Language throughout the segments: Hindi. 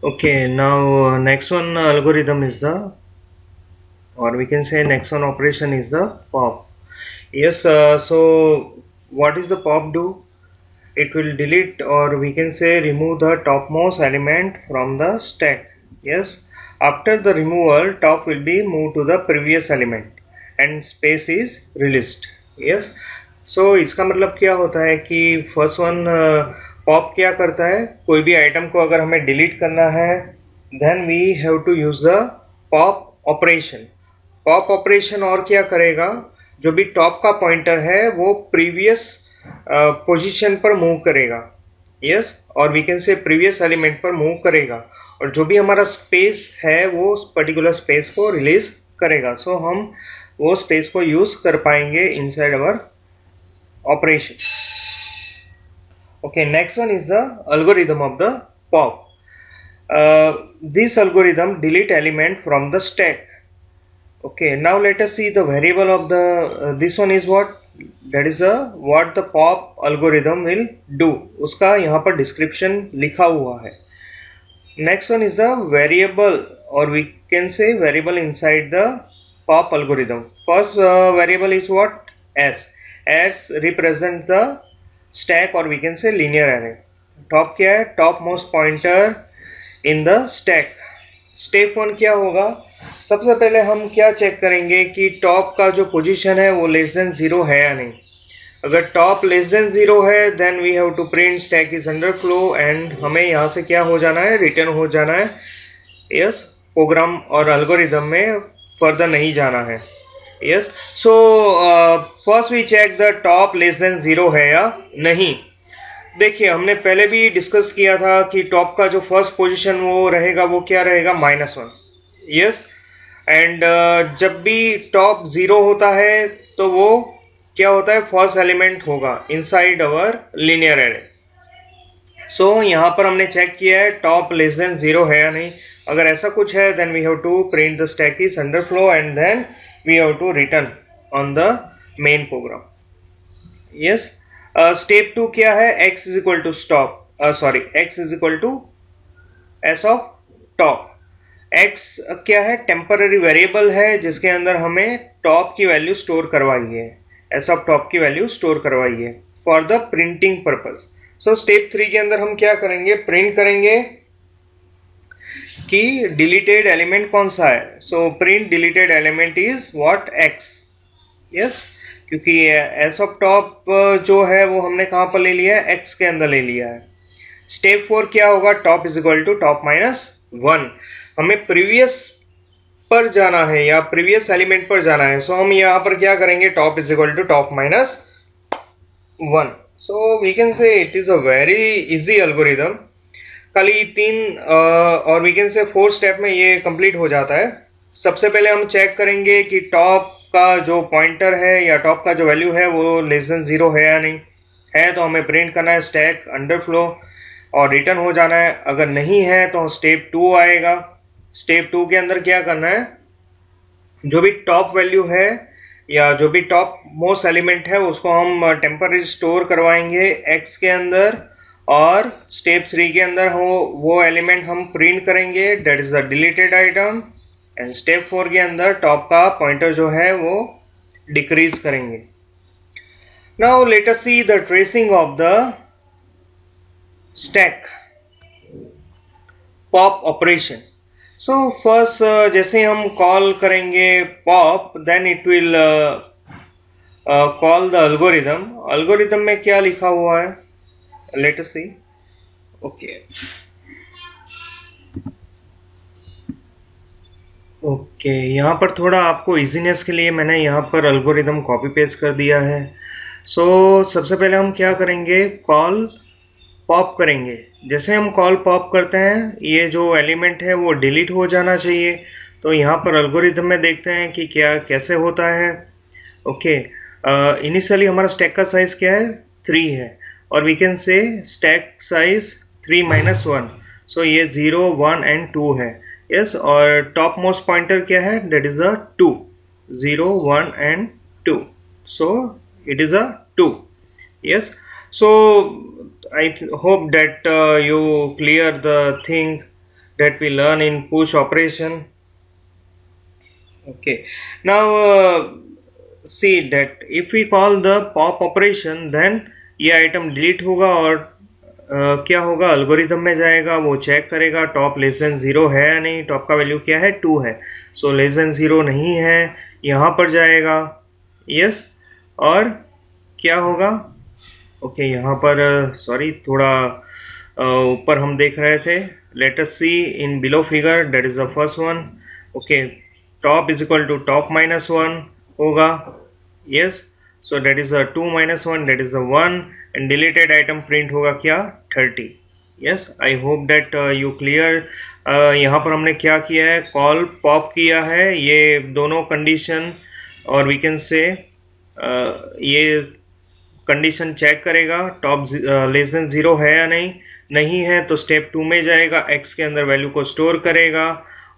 Okay, now next one algorithm is the, or we can say next one operation is the pop. Yes, so what is the pop do? It will delete, or we can say remove the topmost element from the stack. Yes, after the removal, top will be moved to the previous element and space is released. Yes, so इसका मतलब क्या होता है कि फर्स्ट वन पॉप क्या करता है, कोई भी आइटम को अगर हमें डिलीट करना है then we have to use the pop operation. Pop operation और क्या करेगा, जो भी टॉप का पॉइंटर है वो प्रीवियस पोजीशन पर मूव करेगा। यस, और we can say previous element पर मूव करेगा, और जो भी हमारा स्पेस है वो पर्टिकुलर स्पेस को रिलीज करेगा। सो हम वो स्पेस को यूज कर पाएंगे inside our operation. Okay, next one is the algorithm of the pop. This algorithm delete element from the stack. Okay, now let us see the variable of the this one is what, that is the what the pop algorithm will do, उसका यहाँ पर description लिखा हुआ है। Next one is the variable, or we can say variable inside the pop algorithm. First variable is what, s. S represents the stack, or we can say linear array. Top क्या है, top most pointer in the stack. Step one क्या होगा, सबसे पहले हम क्या चेक करेंगे कि टॉप का जो पोजीशन है वो लेस देन जीरो है या नहीं। अगर टॉप लेस देन जीरो है then we have to print stack is underflow, and हमें यहाँ से क्या हो जाना है, रिटर्न हो जाना है। यस, प्रोग्राम और एल्गोरिदम में फर्दर नहीं जाना है। Yes, so first we check the top less than zero है या नहीं। देखिए, हमने पहले भी डिस्कस किया था कि टॉप का जो फर्स्ट पोजीशन वो रहेगा, वो क्या रहेगा, -1। यस, एंड जब भी टॉप जीरो होता है तो वो क्या होता है, फर्स्ट एलिमेंट होगा इनसाइड अवर लीनियर एरे। सो यहाँ पर हमने चेक किया है टॉप लेस देन जीरो है या नहीं। अगर ऐसा कुछ है then we have to print the stack is underflow, and then we have to return on the main program. Yes, step two क्या है, x is equal to stop sorry x is equal to S of top. x क्या है, टेम्पररी वेरिएबल है जिसके अंदर हमें टॉप की वैल्यू स्टोर करवाई है, एस ऑफ टॉप की वैल्यू स्टोर करवाई है for the printing purpose. So step 3 के अंदर हम क्या करेंगे, प्रिंट करेंगे कि डिलीटेड एलिमेंट कौन सा है। So print deleted element is what, x। Yes, क्योंकि एस ऑफ टॉप जो है वो हमने कहां पर ले लिया है, x के अंदर ले लिया है। स्टेप 4 क्या होगा, top is equal to top -1। हमें प्रीवियस पर जाना है या प्रीवियस एलिमेंट पर जाना है। सो हम यहां पर क्या करेंगे, top is equal to top -1। So we can say it is a very easy algorithm. खाली 3 और वी कैन से 4 स्टेप में ये कंप्लीट हो जाता है। सबसे पहले हम चेक करेंगे कि टॉप का जो पॉइंटर है या टॉप का जो वैल्यू है वो लेस देन जीरो है या नहीं है, तो हमें प्रिंट करना है स्टैक अंडर फ्लो और रिटर्न हो जाना है। अगर नहीं है तो स्टेप 2 आएगा। स्टेप 2 के अंदर क्या करना है, जो भी टॉप वैल्यू है या जो भी टॉप मोस्ट एलिमेंट है उसको हम टेम्पररी स्टोर करवाएंगे x के अंदर, और स्टेप 3 के अंदर वो एलिमेंट हम प्रिंट करेंगे, that is the deleted item. And step 4 के अंदर टॉप का पॉइंटर जो है वो डिक्रीज करेंगे। Now let us see the tracing of the stack pop operation. So first जैसे हम कॉल करेंगे pop, then it will call the algorithm. Algorithm में क्या लिखा हुआ है, let us see. Okay okay, यहाँ पर थोड़ा आपको इजीनेस के लिए मैंने यहाँ पर एल्गोरिदम कॉपी पेस्ट कर दिया है। सो सबसे पहले हम क्या करेंगे, कॉल पॉप करेंगे। जैसे हम कॉल पॉप करते हैं ये जो एलिमेंट है वो डिलीट हो जाना चाहिए। तो यहाँ पर एल्गोरिदम में देखते हैं कि क्या कैसे होता है। ओके, इनिशियली हमारा स्टैक का साइज क्या है, 3 है, और we can say stack size 3-1। सो ये 0, 1 एंड 2 है। यस, और टॉप मोस्ट पॉइंटर क्या है, that is a 2, 0, 1 and 2। So it is a 2। Yes, so I hope that you clear the thing that we learn in push operation. Okay, now see that if we call the pop operation, then ये आइटम डिलीट होगा और क्या होगा, अल्गोरिदम में जाएगा, वो चेक करेगा टॉप लेस देन जीरो है या नहीं, टॉप का वैल्यू क्या है 2 है, सो लेस देन जीरो नहीं है, यहाँ पर जाएगा यस, और क्या होगा, ओके यहाँ पर सॉरी थोड़ा ऊपर हम देख रहे थे, let us see in below figure, that is the first one, okay top is equal to top minus 1 होगा, yes, so that is 2 minus 1, that is 1, and deleted item print होगा क्या 30, yes, I hope that you clear. यहाँ पर हमने क्या किया है, कॉल पॉप किया है, ये दोनों कंडीशन और वी कैन से ये कंडीशन चेक करेगा टॉप लेस देन जीरो है या नहीं, नहीं है तो स्टेप 2 में जाएगा, x के अंदर वैल्यू को स्टोर करेगा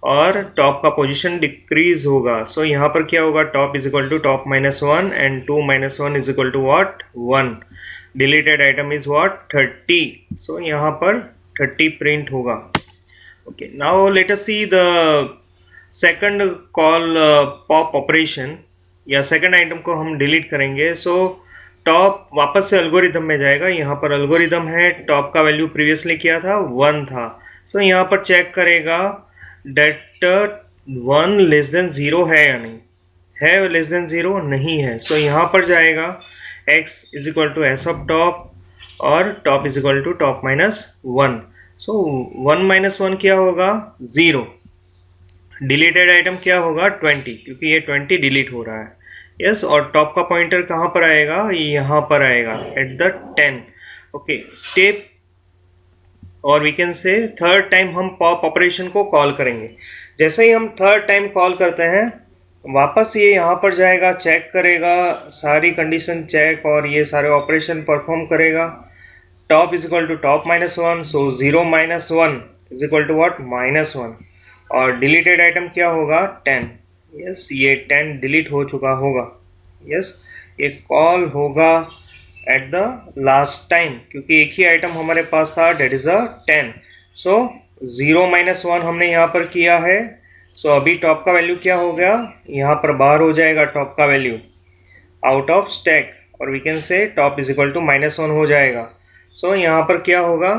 और टॉप का पोजीशन डिक्रीज होगा, सो यहाँ पर क्या होगा, top is equal to top minus 1 and 2 minus 1 is equal to what 1, deleted item is what 30, so यहाँ पर 30 प्रिंट होगा। Okay, now let us see the second call pop operation, या सेकंड आइटम को हम डिलीट करेंगे, सो टॉप वापस से अल्गोरिदम में जाएगा, यहाँ पर अल्गोरिदम है, टॉप का वैल्यू प्रीवियसली क्या था 1 था, सो यहाँ पर चेक करेगा डेट 1 लेस देन जीरो है या नहीं है, लेस देन जीरो नहीं है, सो यहाँ पर जाएगा x is equal to S of top और top is equal to top minus 1, so 1 minus 1 क्या होगा 0, डिलीटेड आइटम क्या होगा 20, क्योंकि ये 20 डिलीट हो रहा है, यस, और टॉप का पॉइंटर कहाँ पर आएगा, यहाँ पर आएगा एट द 10, ओके, स्टेप और we can say third time हम पॉप ऑपरेशन को कॉल करेंगे, जैसे ही हम थर्ड टाइम कॉल करते हैं वापस ये यहाँ पर जाएगा, चेक करेगा सारी कंडीशन चेक और ये सारे ऑपरेशन परफॉर्म करेगा, top is equal to top minus 1, so 0 minus 1 is equal to what minus 1, और डिलीटेड आइटम क्या होगा 10, यस, ये 10 डिलीट हो चुका होगा, यस, ये कॉल होगा एट द लास्ट टाइम, क्योंकि एक ही आइटम हमारे पास था that is a 10, so 0 minus 1 हमने यहाँ पर किया है, सो अभी टॉप का वैल्यू क्या हो गया, यहाँ पर बाहर हो जाएगा टॉप का वैल्यू आउट ऑफ स्टैक, और we can say top is equal to minus 1 हो जाएगा, सो यहाँ पर क्या होगा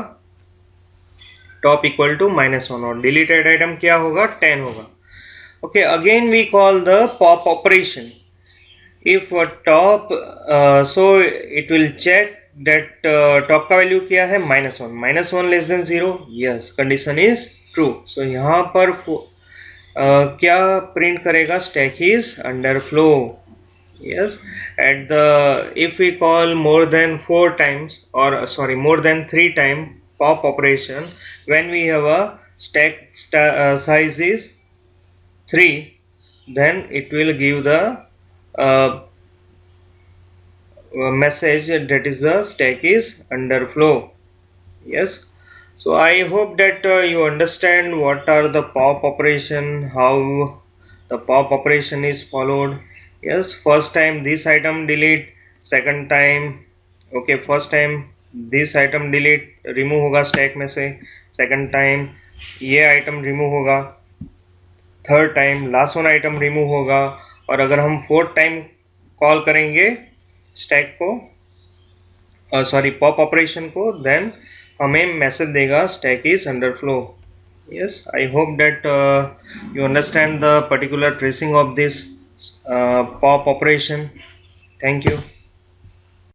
टॉप इक्वल टू माइनस 1 और डिलीटेड आइटम क्या होगा 10 होगा। Okay, again we call the pop operation. If top, so it will check that top का वैल्यू क्या है minus one less than zero, yes, condition is true, so यहाँ पर क्या प्रिंट करेगा, stack is underflow, yes, at the if we call more than 4 times or sorry more than 3 time pop operation, when we have a stack size is 3, then it will give the message that is the stack is under flow, yes, so I hope that you understand what are the pop operation, how the pop operation is followed, yes, first time this item delete, second time okay first time this item delete remove होगा stack में से, second time ये item remove होगा, third time last one item remove होगा, और अगर हम फोर्थ टाइम कॉल करेंगे स्टैक को सॉरी पॉप ऑपरेशन को, देन हमें मैसेज देगा stack is underflow, yes, I hope that you understand the particular tracing of this pop operation. Thank you.